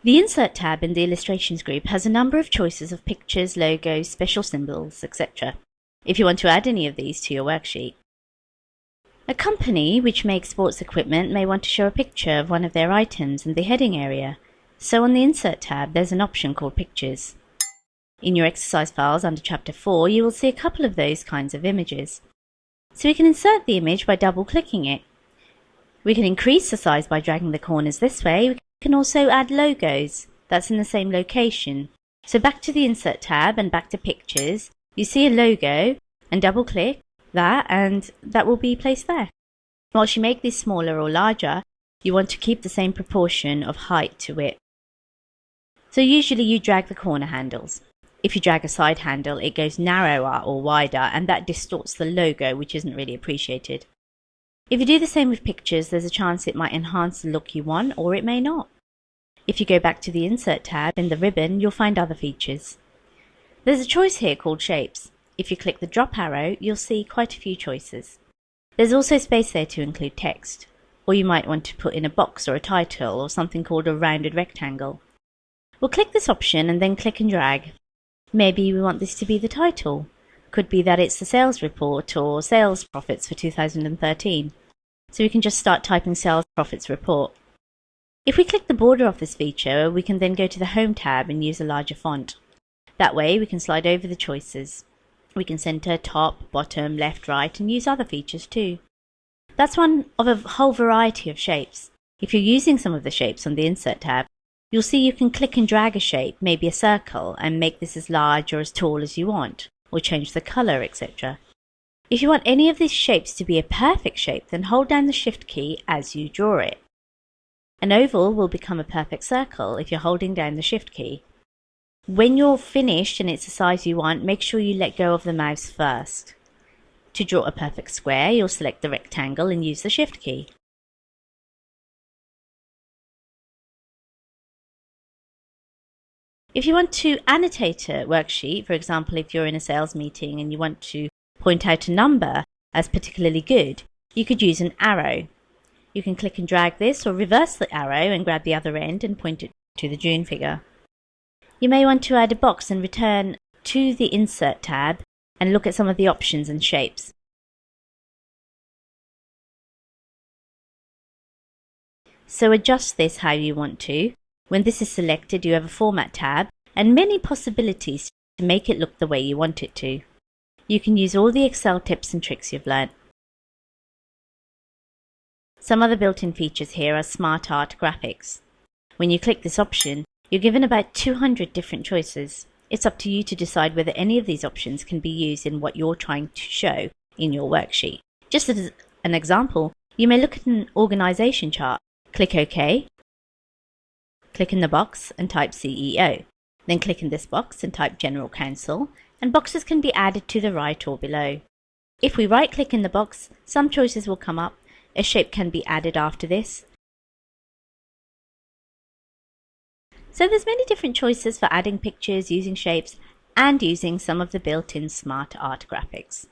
The Insert tab in the Illustrations group has a number of choices of pictures, logos, special symbols, etc. if you want to add any of these to your worksheet. A company which makes sports equipment may want to show a picture of one of their items in the heading area, so on the Insert tab there's an option called Pictures. In your exercise files under Chapter 4 you will see a couple of those kinds of images. So we can insert the image by double-clicking it. We can increase the size by dragging the corners this way. We can also add logos that's in the same location. So back to the Insert tab and back to Pictures, you see a logo and double-click that and that will be placed there. Once you make this smaller or larger, you want to keep the same proportion of height to it. So usually you drag the corner handles. If you drag a side handle, it goes narrower or wider, and that distorts the logo, which isn't really appreciated. If you do the same with pictures, there's a chance it might enhance the look you want, or it may not. If you go back to the Insert tab in the ribbon, you'll find other features. There's a choice here called Shapes. If you click the drop arrow, you'll see quite a few choices. There's also space there to include text, or you might want to put in a box or a title, or something called a rounded rectangle. We'll click this option and then click and drag. Maybe we want this to be the title. Could be that it's the sales report or sales profits for 2013. So we can just start typing sales profits report. If we click the border of this feature, we can then go to the Home tab and use a larger font. That way we can slide over the choices. We can center, top, bottom, left, right, and use other features too. That's one of a whole variety of shapes. If you're using some of the shapes on the Insert tab, you'll see you can click and drag a shape, maybe a circle, and make this as large or as tall as you want, or change the color, etc. If you want any of these shapes to be a perfect shape, then hold down the Shift key as you draw it. An oval will become a perfect circle if you're holding down the Shift key. When you're finished and it's the size you want, make sure you let go of the mouse first. To draw a perfect square, you'll select the rectangle and use the Shift key. If you want to annotate a worksheet, for example, if you're in a sales meeting and you want to point out a number as particularly good, you could use an arrow. You can click and drag this or reverse the arrow and grab the other end and point it to the June figure. You may want to add a box and return to the Insert tab and look at some of the options and shapes. So adjust this how you want to. When this is selected, you have a Format tab and many possibilities to make it look the way you want it to. You can use all the Excel tips and tricks you've learnt. Some other built-in features here are Smart Art Graphics. When you click this option, you're given about 200 different choices. It's up to you to decide whether any of these options can be used in what you're trying to show in your worksheet. Just as an example, you may look at an organization chart. Click OK. Click in the box and type CEO. Then click in this box and type General Counsel, and boxes can be added to the right or below. If we right-click in the box, some choices will come up. A shape can be added after this. So there's many different choices for adding pictures, using shapes, and using some of the built-in Smart Art graphics.